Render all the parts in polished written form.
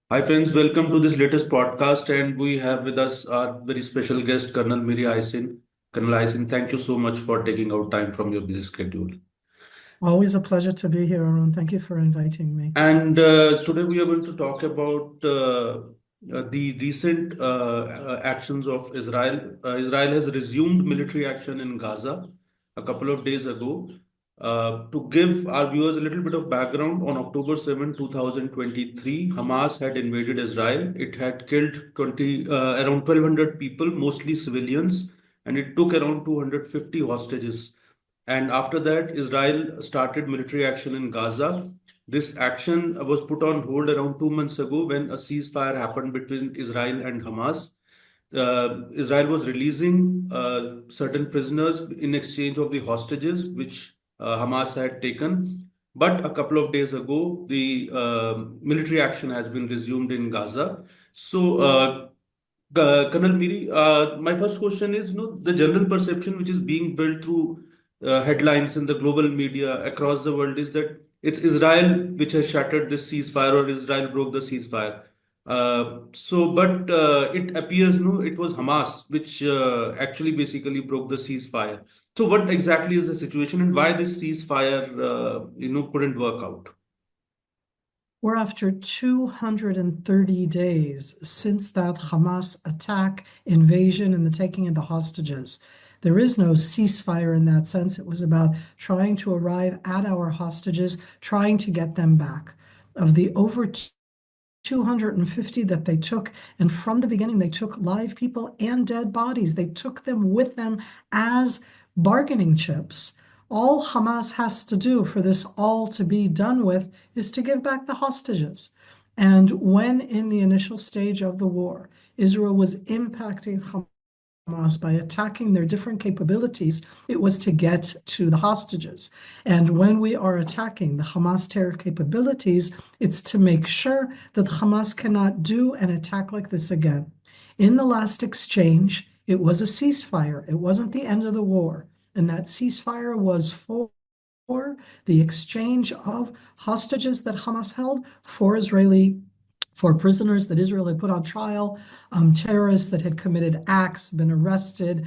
Hi friends, welcome to this latest podcast, and we have with us our very special guest, Colonel Miri Eisin. Colonel Eisin, thank you so much for taking out time from your busy schedule. Always a pleasure to be here, Arun. Thank you for inviting me. And today we are going to talk about the recent actions of Israel. Israel has resumed military action in Gaza a couple of days ago. To give our viewers a little bit of background, on October 7, 2023, Hamas had invaded Israel. It had killed around 1,200 people, mostly civilians, and it took around 250 hostages. And after that, Israel started military action in Gaza. This action was put on hold around 2 months ago when a ceasefire happened between Israel and Hamas. Israel was releasing certain prisoners in exchange of the hostages which Hamas had taken. But a couple of days ago, the military action has been resumed in Gaza. So, Colonel Miri, my first question is, the general perception which is being built through headlines in the global media across the world is that it's Israel which has shattered this ceasefire or Israel broke the ceasefire. But it appears, no, it was Hamas which actually basically broke the ceasefire. So, what exactly is the situation and why this ceasefire, couldn't work out? We're after 230 days since that Hamas attack, invasion, and the taking of the hostages. There is no ceasefire in that sense. It was about trying to arrive at our hostages, trying to get them back. Of the over 250 that they took, and from the beginning, they took live people and dead bodies. They took them with them as bargaining chips. All Hamas has to do for this all to be done with is to give back the hostages. And when in the initial stage of the war, Israel was impacting Hamas by attacking their different capabilities, it was to get to the hostages. And when we are attacking the Hamas terror capabilities, it's to make sure that Hamas cannot do an attack like this again. In the last exchange, it was a ceasefire. It wasn't the end of the war. And that ceasefire was for the exchange of hostages that Hamas held for prisoners that Israel had put on trial, terrorists that had committed acts, been arrested,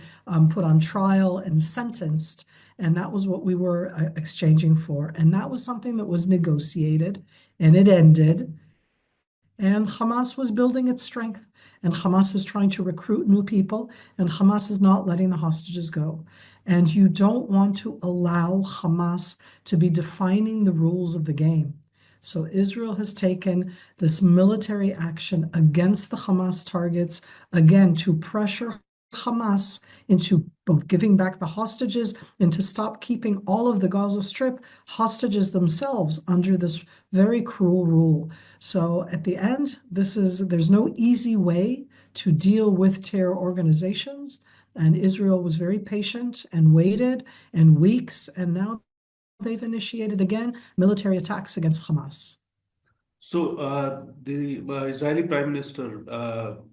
put on trial, and sentenced. And that was what we were exchanging for. And that was something that was negotiated and it ended. And Hamas was building its strength. And Hamas is trying to recruit new people. And Hamas is not letting the hostages go. And you don't want to allow Hamas to be defining the rules of the game. So Israel has taken this military action against the Hamas targets, again, to pressure Hamas into both giving back the hostages and to stop keeping all of the Gaza Strip hostages themselves under this very cruel rule. So at the end, there's no easy way to deal with terror organizations. And Israel was very patient and waited and weeks, and now they've initiated again military attacks against Hamas. So, the Israeli Prime Minister,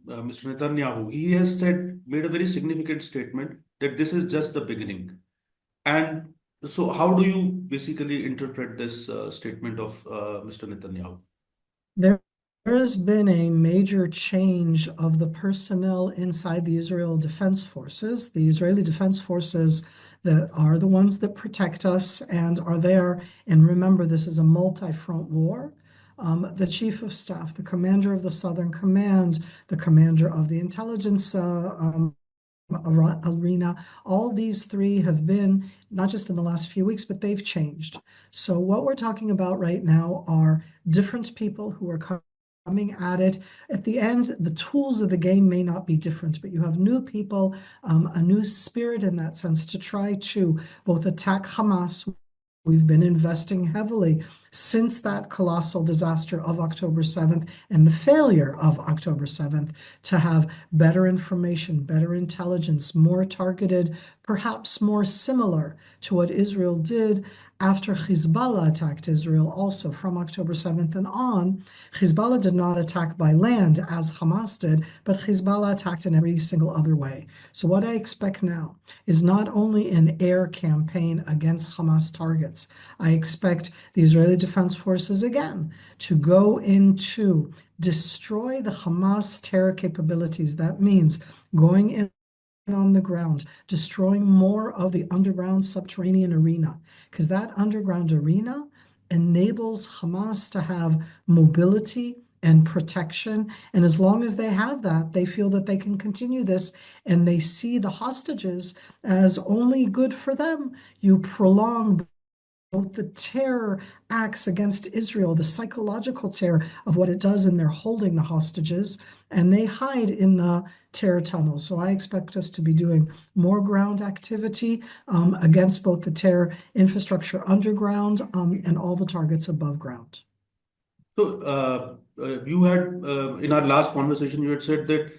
Mr. Netanyahu, he has made a very significant statement that this is just the beginning. And so, how do you basically interpret this statement of Mr. Netanyahu? There has been a major change of the personnel inside the Israel Defense Forces. The Israeli Defense Forces that are the ones that protect us and are there. And remember, this is a multi-front war. The chief of staff, the commander of the Southern Command, the commander of the intelligence arena, all these three have been not just in the last few weeks, but they've changed. So what we're talking about right now are different people who are coming at it. At the end, the tools of the game may not be different, but you have new people, a new spirit in that sense to try to both attack Hamas. We've been investing heavily since that colossal disaster of October 7th and the failure of October 7th to have better information, better intelligence, more targeted, perhaps more similar to what Israel did After Hezbollah attacked Israel also from October 7th and on, Hezbollah did not attack by land as Hamas did, but Hezbollah attacked in every single other way. So what I expect now is not only an air campaign against Hamas targets, I expect the Israeli Defense Forces again to go into destroy the Hamas terror capabilities. That means going in on the ground, destroying more of the underground subterranean arena, because that underground arena enables Hamas to have mobility and protection. And as long as they have that, they feel that they can continue this, and they see the hostages as only good for them. You prolong both the terror acts against Israel, the psychological terror of what it does, and they're holding the hostages, and they hide in the terror tunnels. So I expect us to be doing more ground activity against both the terror infrastructure underground and all the targets above ground. So you had in our last conversation, you had said that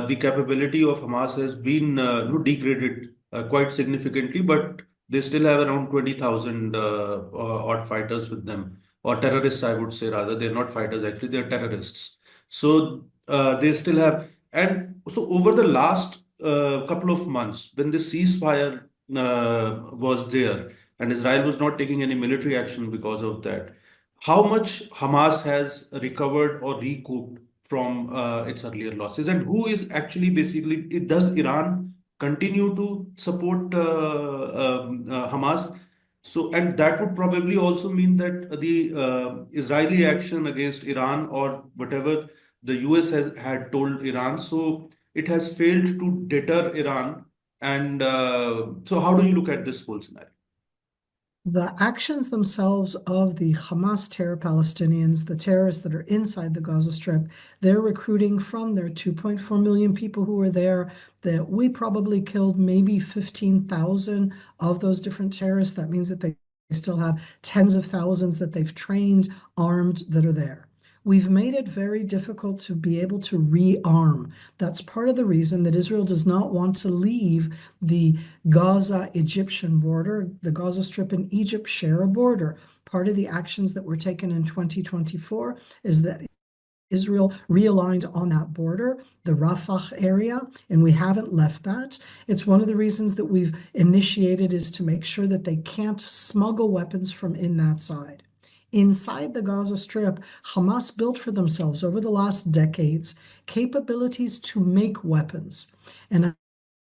the capability of Hamas has been degraded quite significantly, but they still have around 20,000 odd fighters with them, or terrorists, I would say rather. They're not fighters, actually, they're terrorists. So they still have, and so over the last couple of months, when the ceasefire was there, and Israel was not taking any military action because of that, how much Hamas has recovered or recouped from its earlier losses, and who is actually basically, does Iran continue to support Hamas? So, and that would probably also mean that the Israeli action against Iran or whatever the US has had told Iran, so it has failed to deter Iran. And so, how do you look at this whole scenario? The actions themselves of the Hamas terror Palestinians, the terrorists that are inside the Gaza Strip, they're recruiting from their 2.4 million people who are there, that we probably killed maybe 15,000 of those different terrorists. That means that they still have tens of thousands that they've trained, armed, that are there. We've made it very difficult to be able to rearm. That's part of the reason that Israel does not want to leave the Gaza-Egyptian border. The Gaza Strip and Egypt share a border. Part of the actions that were taken in 2024 is that Israel realigned on that border, the Rafah area, and we haven't left that. It's one of the reasons that we've initiated is to make sure that they can't smuggle weapons from in that side. Inside the Gaza Strip, Hamas built for themselves over the last decades capabilities to make weapons. And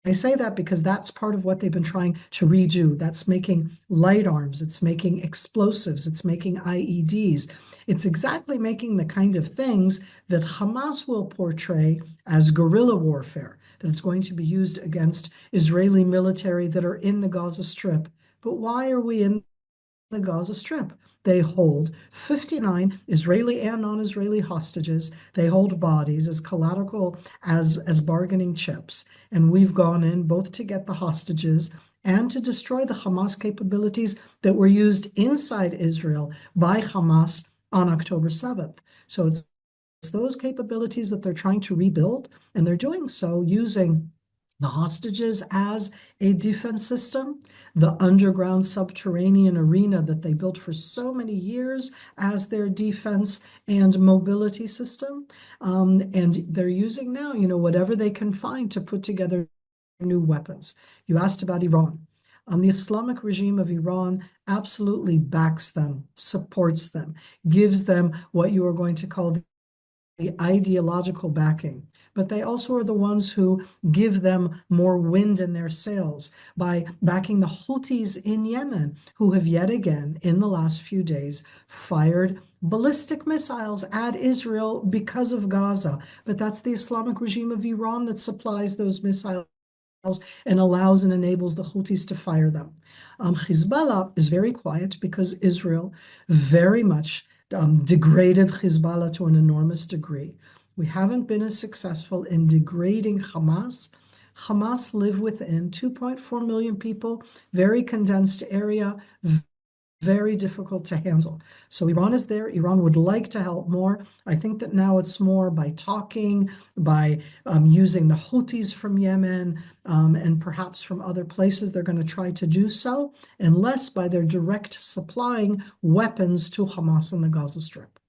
I say that because that's part of what they've been trying to redo. That's making light arms, it's making explosives, it's making IEDs. It's exactly making the kind of things that Hamas will portray as guerrilla warfare, that it's going to be used against Israeli military that are in the Gaza Strip. But why are we in the Gaza Strip? They hold 59 Israeli and non-Israeli hostages. They hold bodies as collateral, as bargaining chips. And we've gone in both to get the hostages and to destroy the Hamas capabilities that were used inside Israel by Hamas on October 7th. So it's those capabilities that they're trying to rebuild, and they're doing so using the hostages as a defense system, the underground subterranean arena that they built for so many years as their defense and mobility system. And they're using now, whatever they can find to put together new weapons. You asked about Iran. The Islamic regime of Iran absolutely backs them, supports them, gives them what you are going to call the ideological backing. But they also are the ones who give them more wind in their sails by backing the Houthis in Yemen, who have yet again, in the last few days, fired ballistic missiles at Israel because of Gaza. But that's the Islamic regime of Iran that supplies those missiles and allows and enables the Houthis to fire them. Hezbollah is very quiet because Israel very much degraded Hezbollah to an enormous degree. We haven't been as successful in degrading Hamas. Hamas live within 2.4 million people, very condensed area, very difficult to handle. So Iran is there. Iran would like to help more. I think that now it's more by talking, by using the Houthis from Yemen, and perhaps from other places they're going to try to do so, and less by their direct supplying weapons to Hamas in the Gaza Strip.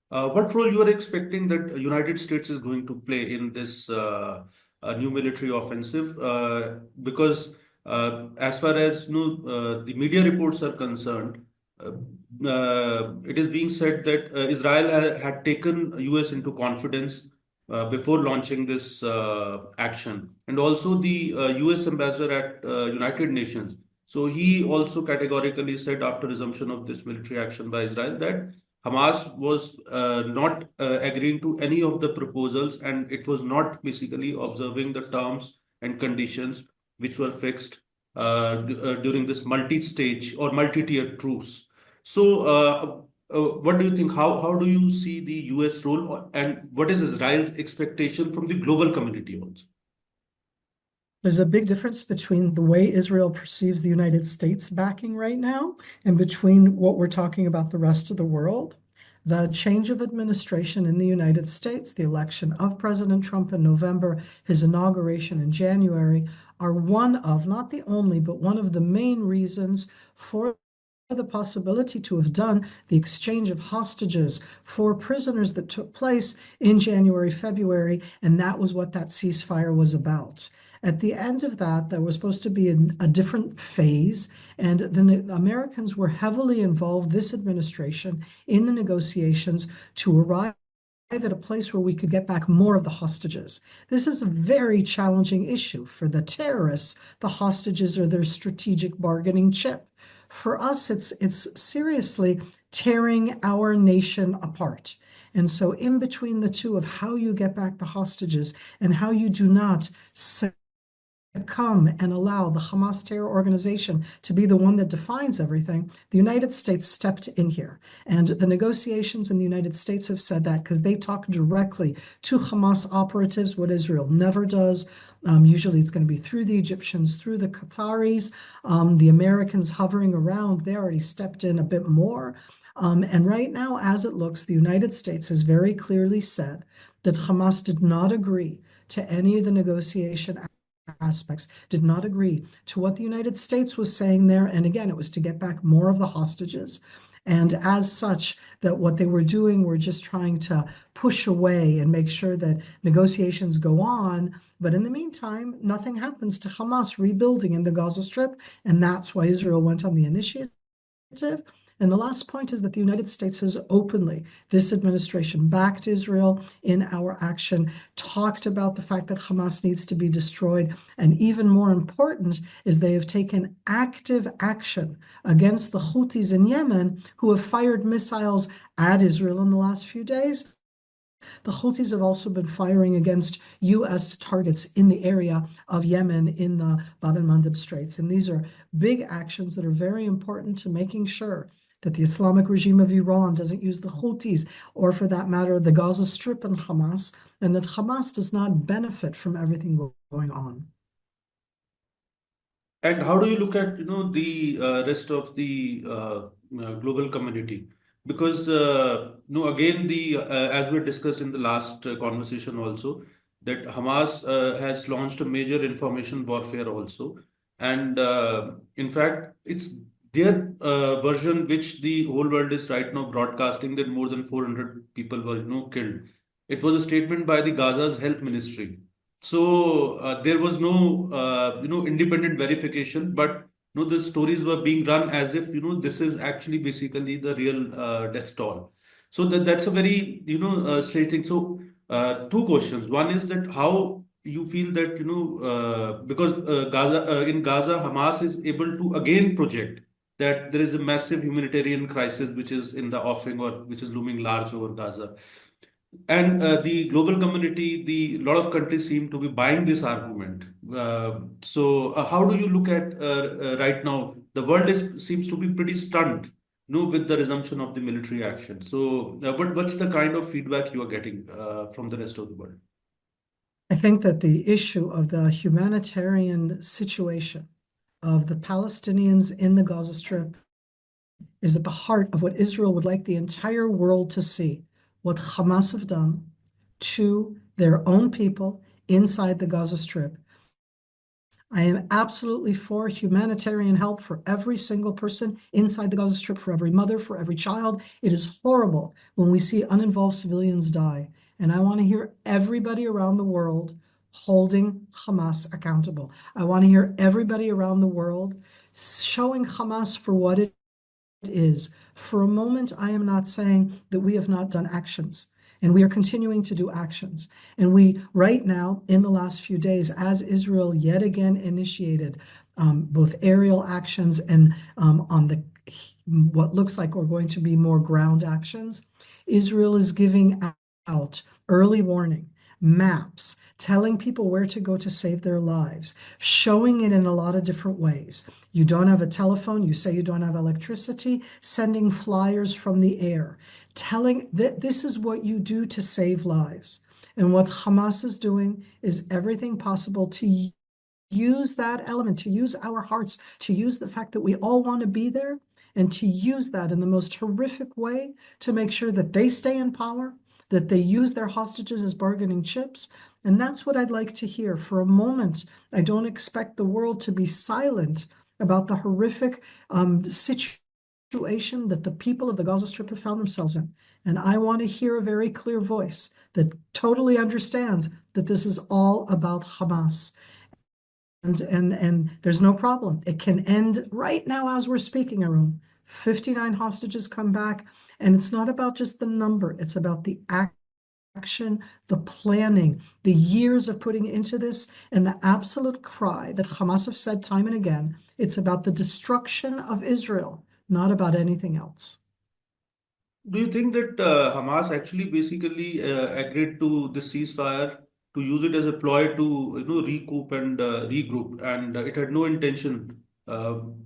What role you are expecting that United States is going to play in this new military offensive? Because as far as the media reports are concerned, uh, it is being said that Israel had taken US into confidence before launching this action, and also the US ambassador at United Nations. So he also categorically said after resumption of this military action by Israel that Hamas was not agreeing to any of the proposals, and it was not basically observing the terms and conditions which were fixed during this multi-stage or multi-tier truce. So, what do you think? How do you see the US role, and what is Israel's expectation from the global community also? There's a big difference between the way Israel perceives the United States backing right now and between what we're talking about the rest of the world. The change of administration in the United States, the election of President Trump in November, his inauguration in January, are one of, not the only, but one of the main reasons for the possibility to have done the exchange of hostages for prisoners that took place in January, February, and that was what that ceasefire was about. At the end of that, there was supposed to be a different phase, and the Americans were heavily involved, this administration, in the negotiations to arrive at a place where we could get back more of the hostages. This is a very challenging issue. For the terrorists, the hostages are their strategic bargaining chip. For us, it's seriously tearing our nation apart. And so in between the two of how you get back the hostages and how you do not come and allow the Hamas terror organization to be the one that defines everything, the United States stepped in here. And the negotiations in the United States have said that because they talk directly to Hamas operatives, what Israel never does. Usually it's going to be through the Egyptians, through the Qataris, the Americans hovering around. They already stepped in a bit more. And right now, as it looks, the United States has very clearly said that Hamas did not agree to any of the negotiation aspects, did not agree to what the United States was saying there. And again, it was to get back more of the hostages. And as such, that what they were doing were just trying to push away and make sure that negotiations go on. But in the meantime, nothing happens to Hamas rebuilding in the Gaza Strip. And that's why Israel went on the initiative. And the last point is that the United States has openly, this administration backed Israel in our action, talked about the fact that Hamas needs to be destroyed. And even more important is they have taken active action against the Houthis in Yemen, who have fired missiles at Israel in the last few days. The Houthis have also been firing against U.S. targets in the area of Yemen in the Bab el-Mandeb Straits. And these are big actions that are very important to making sure that the Islamic regime of Iran doesn't use the Houthis, or for that matter, the Gaza Strip and Hamas, and that Hamas does not benefit from everything going on. And how do you look at the rest of the global community? Because again the as we discussed in the last conversation also, that Hamas has launched a major information warfare also, and in fact it's their version which the whole world is right now broadcasting, that more than 400 people were killed. It was a statement by the Gaza's health ministry. So there was no independent verification, but the stories were being run as if this is actually basically the real death toll. So that's a very strange thing. So two questions. One is that how you feel that because Gaza in Gaza Hamas is able to again project that there is a massive humanitarian crisis which is in the offing or which is looming large over Gaza. And the global community, the lot of countries seem to be buying this argument. So, how do you look at right now? The world seems to be pretty stunned, with the resumption of the military action. So, what's the kind of feedback you are getting from the rest of the world? I think that the issue of the humanitarian situation of the Palestinians in the Gaza Strip is at the heart of what Israel would like the entire world to see, what Hamas have done to their own people inside the Gaza Strip. I am absolutely for humanitarian help for every single person inside the Gaza Strip, for every mother, for every child. It is horrible when we see uninvolved civilians die. And I want to hear everybody around the world holding Hamas accountable. I want to hear everybody around the world showing Hamas for what it is. For a moment, I am not saying that we have not done actions, and we are continuing to do actions. And we, right now, in the last few days, as Israel yet again initiated both aerial actions and on the what looks like are going to be more ground actions, Israel is giving out early warning maps, telling people where to go to save their lives, showing it in a lot of different ways. You don't have a telephone, you say you don't have electricity, sending flyers from the air, telling that this is what you do to save lives. And what Hamas is doing is everything possible to use that element, to use our hearts, to use the fact that we all want to be there, and to use that in the most horrific way to make sure that they stay in power, that they use their hostages as bargaining chips. And that's what I'd like to hear. For a moment, I don't expect the world to be silent about the horrific situation that the people of the Gaza Strip have found themselves in. And I want to hear a very clear voice that totally understands that this is all about Hamas. And there's no problem. It can end right now as we're speaking, Arun. 59 hostages come back, and it's not about just the number, it's about the action, the planning, the years of putting into this, and the absolute cry that Hamas have said time and again. It's about the destruction of Israel, not about anything else. Do you think that Hamas actually basically agreed to the ceasefire to use it as a ploy to recoup and regroup, and it had no intention to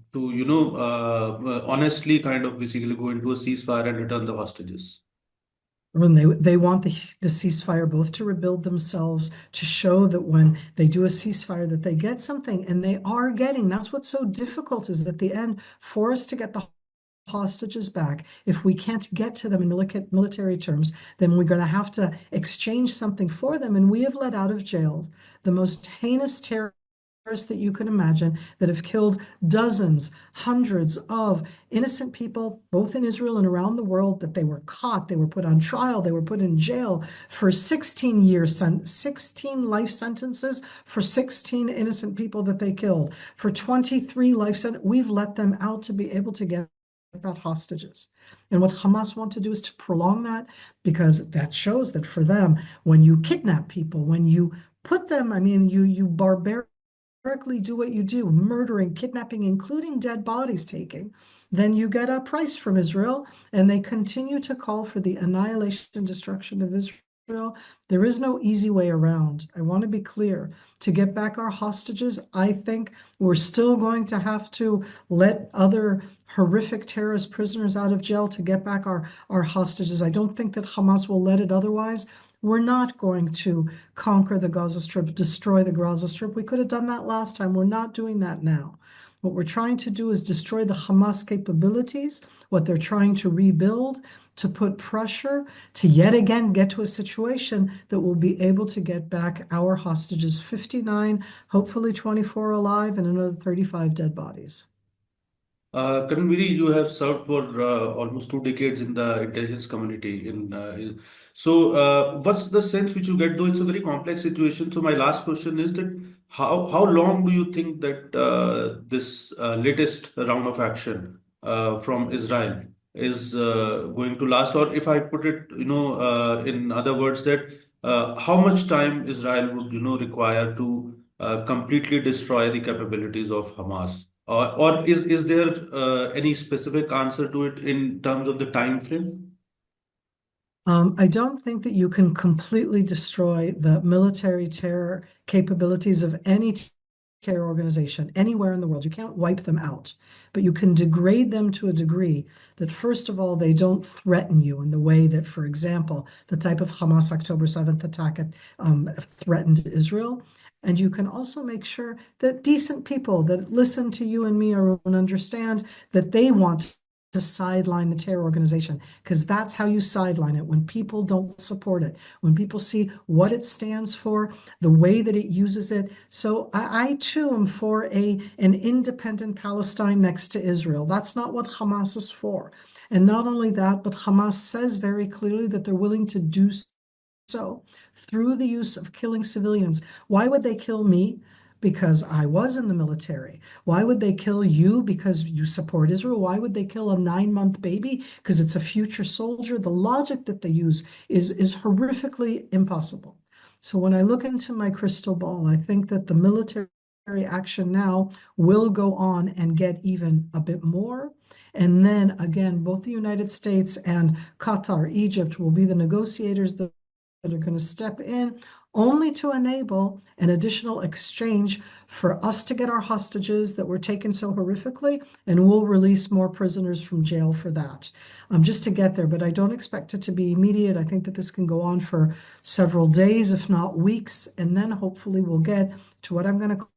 honestly kind of basically go into a ceasefire and return the hostages? When they want the ceasefire both to rebuild themselves, to show that when they do a ceasefire that they get something, and they are getting. That's what's so difficult, is at the end, for us to get the hostages back, if we can't get to them in military terms, then we're going to have to exchange something for them. And we have let out of jail the most heinous terrorists that you can imagine, that have killed dozens, hundreds of innocent people, both in Israel and around the world, that they were caught, they were put on trial, they were put in jail for 16 years, 16 life sentences for 16 innocent people that they killed, for 23 life sentences. We've let them out to be able to get that hostages. And what Hamas want to do is to prolong that, because that shows that for them, when you kidnap people, when you put them, I mean, you barbarically do what you do, murdering, kidnapping, including dead bodies taking, then you get a price from Israel, and they continue to call for the annihilation and destruction of Israel. There is no easy way around. I want to be clear. To get back our hostages, I think we're still going to have to let other horrific terrorist prisoners out of jail to get back our hostages. I don't think that Hamas will let it otherwise. We're not going to conquer the Gaza Strip, destroy the Gaza Strip. We could have done that last time. We're not doing that now. What we're trying to do is destroy the Hamas capabilities, what they're trying to rebuild, to put pressure to yet again get to a situation that will be able to get back our hostages, 59, hopefully 24 alive, and another 35 dead bodies. Karan Miri, you have served for almost 2 decades in the intelligence community. What's the sense which you get? Though it's a very complex situation. So, my last question is that how long do you think that this latest round of action from Israel is going to last? Or if I put it, in other words, that how much time Israel would require to completely destroy the capabilities of Hamas? Or is there any specific answer to it in terms of the time frame? I don't think that you can completely destroy the military terror capabilities of any terror organization anywhere in the world. You can't wipe them out, but you can degrade them to a degree that, first of all, they don't threaten you in the way that, for example, the type of Hamas October 7th attack threatened Israel. And you can also make sure that decent people that listen to you and me and understand that they want to sideline the terror organization, because that's how you sideline it. When people don't support it, when people see what it stands for, the way that it uses it. So I too am for an independent Palestine next to Israel. That's not what Hamas is for. And not only that, but Hamas says very clearly that they're willing to do so through the use of killing civilians. Why would they kill me? Because I was in the military. Why would they kill you? Because you support Israel. Why would they kill a 9-month baby? Because it's a future soldier. The logic that they use is horrifically impossible. So when I look into my crystal ball, I think that the military action now will go on and get even a bit more. And then again, both the United States and Qatar, Egypt will be the negotiators that are going to step in only to enable an additional exchange for us to get our hostages that were taken so horrifically, and we'll release more prisoners from jail for that, just to get there. But I don't expect it to be immediate. I think that this can go on for several days, if not weeks, and then hopefully we'll get to what I'm going to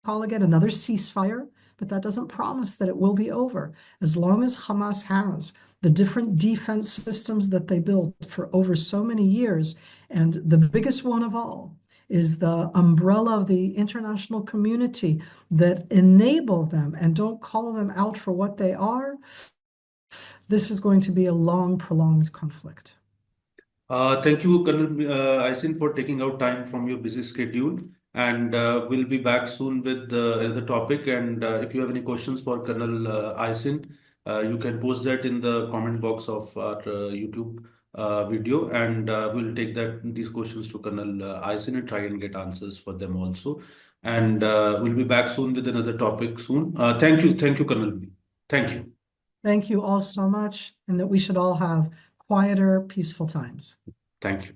call again another ceasefire. But that doesn't promise that it will be over. As long as Hamas has the different defense systems that they built for over so many years, and the biggest one of all is the umbrella of the international community that enable them and don't call them out for what they are, this is going to be a long, prolonged conflict. Thank you, Colonel Eisin, for taking out time from your busy schedule. And we'll be back soon with another topic. And if you have any questions for Colonel Eisin, you can post that in the comment box of our YouTube video, and we'll take these questions to Colonel Eisin and try and get answers for them also. And we'll be back soon with another topic soon. Thank you, Colonel. Thank you. Thank you all so much, and that we should all have quieter, peaceful times. Thank you.